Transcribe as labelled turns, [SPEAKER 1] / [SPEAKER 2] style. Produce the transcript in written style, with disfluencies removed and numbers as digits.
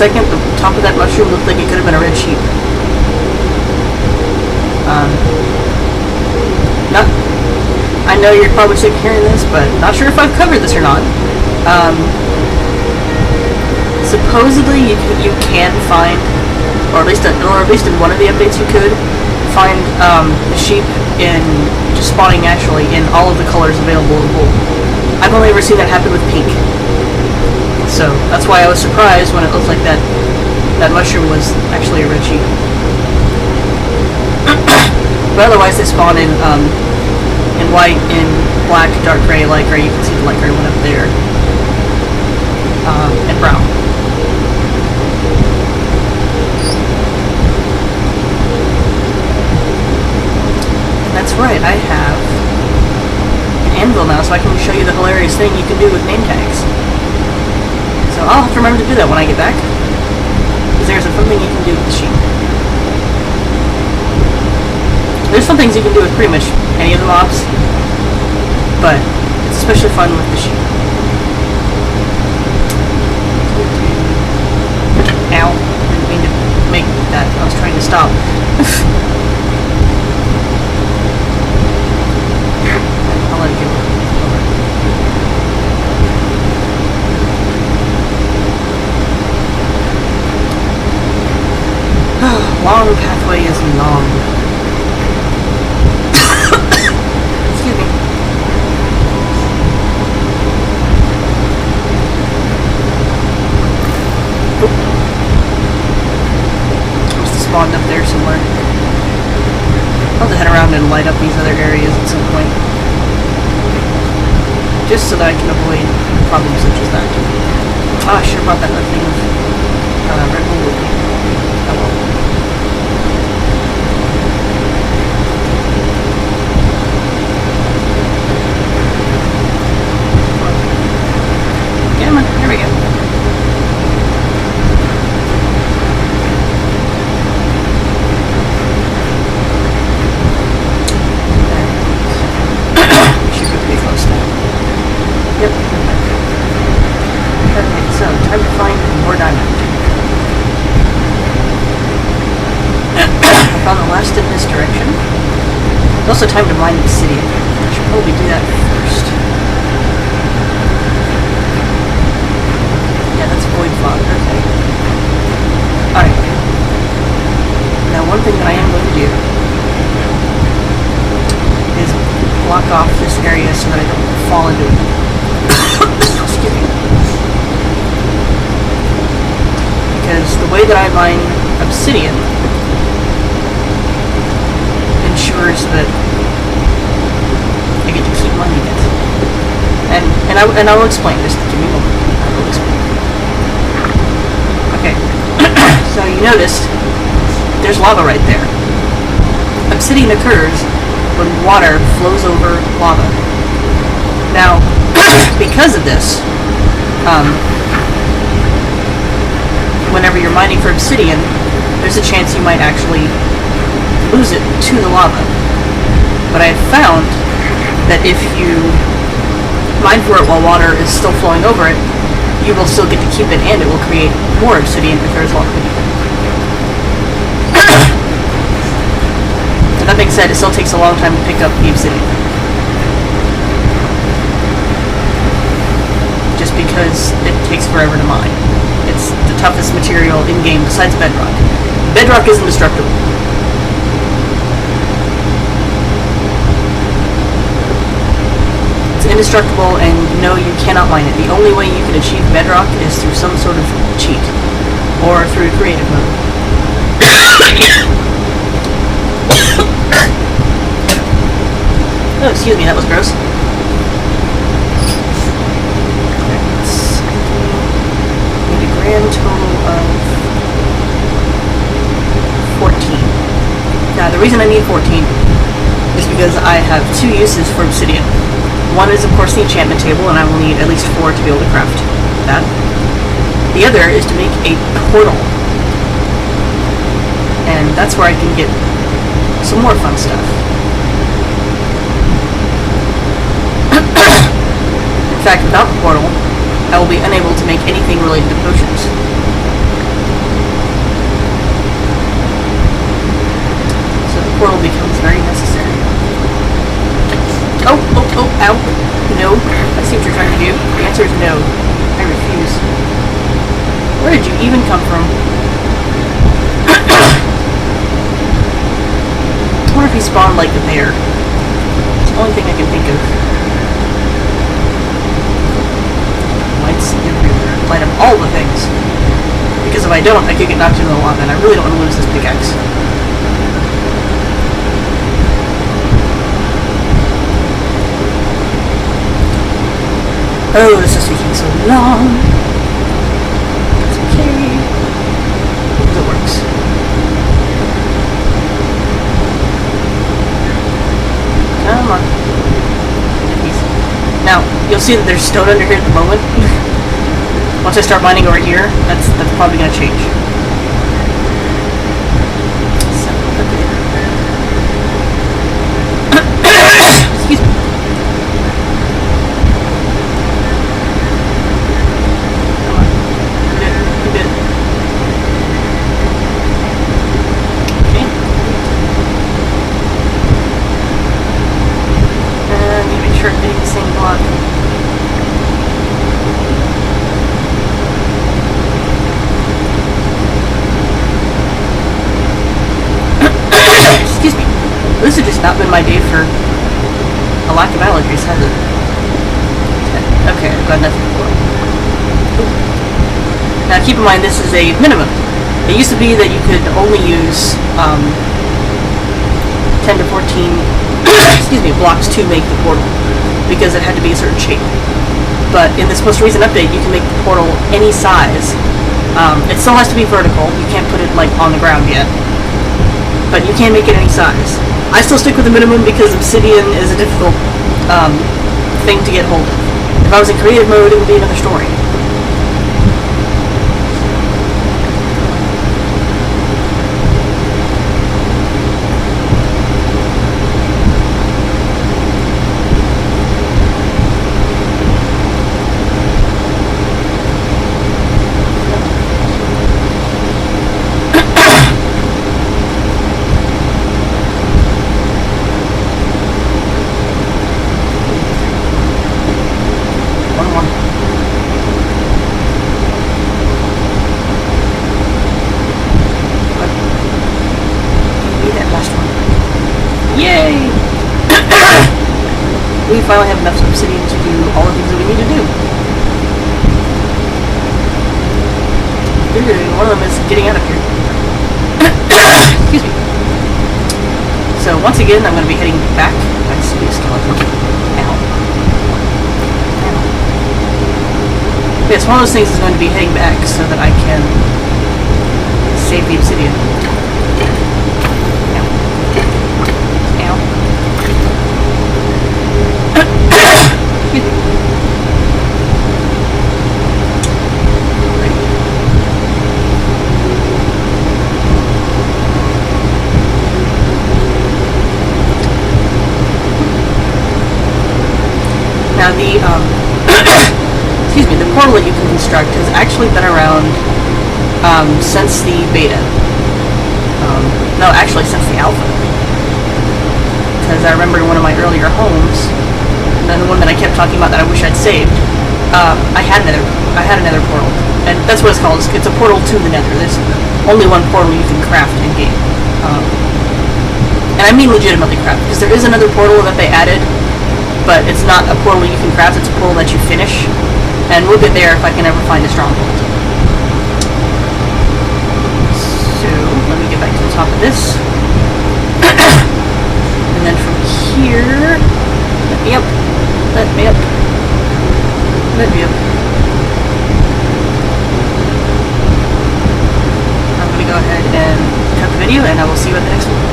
[SPEAKER 1] second, the top of that mushroom looked like it could have been a red sheep. Not. I know you're probably sick of hearing this, but not sure if I've covered this or not. Supposedly, you can find, or at least in one of the updates, you could find the sheep in just spawning naturally in all of the colors available in wool. I've only ever seen that happen with pink. So that's why I was surprised when it looked like that mushroom was actually a red sheep. But otherwise they spawn in white, in black, dark gray, light gray. You can see the light gray one up there. And brown. And that's right, I have an anvil now, so I can show you the hilarious thing you can do with name tags. So I'll have to remember to do that when I get back, because there's a fun thing you can do with the sheep. There's some things you can do with pretty much any of the mobs, but it's especially fun with the sheep. Ow, didn't mean to make that, I was trying to stop. I'll let it go. Long pathway is long. Excuse me. Oh. Must have spawned up there somewhere. I'll have to head around and light up these other areas at some point. Just so that I can avoid problems such as that. Oh, I should have brought that other thing of Red Bull with me. Oh well. Come on, there we go. Should be pretty close now. Yep. Okay, so time to find more diamond. I found the last in this direction. It's also time to mine obsidian. I should probably do that first. Yeah, that's void fog, okay. Alright. Now one thing that I am going to do is block off this area so that I don't fall into it. Excuse me. Because the way that I mine obsidian ensures that I get to keep mining it. And I will explain. Just give me a moment. I will explain. Okay. So you noticed there's lava right there. Obsidian occurs when water flows over lava. Now, because of this, whenever you're mining for obsidian, there's a chance you might actually lose it to the lava. But I've found that if you mine for it while water is still flowing over it, you will still get to keep it, and it will create more obsidian if there's lava beneath it. And that being said, it still takes a long time to pick up the obsidian. Just because it takes forever to mine. It's the toughest material in-game besides bedrock. Bedrock is indestructible. It's indestructible, and no, you cannot mine it. The only way you can achieve bedrock is through some sort of cheat. Or through creative mode. Oh, excuse me, that was gross. Need a grand total of 14. Now, the reason I need 14 is because I have two uses for obsidian. One is, of course, the enchantment table, and I will need at least 4 to be able to craft that. The other is to make a portal. And that's where I can get some more fun stuff. In fact, without the portal, I will be unable to make anything related to potions. did you even come from? I wonder if he spawned like there. It's the only thing I can think of. Lights everywhere. Light up all the things. Because if I don't, I could get knocked into the lava, and I really don't want to lose this pickaxe. Oh, this is taking so long. It's okay. Hope it works. Come on. Easy. Now, you'll see that there's stone under here at the moment. Once I start mining over here, that's probably gonna change. So, excuse me. Excuse me. This has just not been my day for a lack of allergies, has it? Okay, I've got nothing for it. Now keep in mind this is a minimum. It used to be that you could only use 10 to 14 excuse me, blocks to make the portal, because it had to be a certain shape. But in this most recent update, you can make the portal any size. It still has to be vertical. You can't put it like on the ground yet. But you can make it any size. I still stick with the minimum because obsidian is a difficult thing to get hold of. If I was in creative mode, it would be another story. We finally have enough obsidian to do all the things that we need to do. One of them is getting out of here. Excuse me. So once again, I'm going to be heading back. I see a skeleton. Ow. Ow. Yes, one of those things is going to be heading back so that I can save the obsidian. Now the excuse me, the portal that you can construct has actually been around since the beta. No, actually since the alpha. Because I remember in one of my earlier homes, and the one that I kept talking about that I wish I'd saved, I had another portal, and that's what it's called. It's a portal to the Nether. There's only one portal you can craft in game, and I mean legitimately craft, because there is another portal that they added. But it's not a portal you can craft, it's a portal that you finish. And we'll get there if I can ever find a stronghold. So, let me get back to the top of this. And then from here... Let me up. Let me up. Let me up. I'm going to go ahead and cut the video, and I will see you at the next one.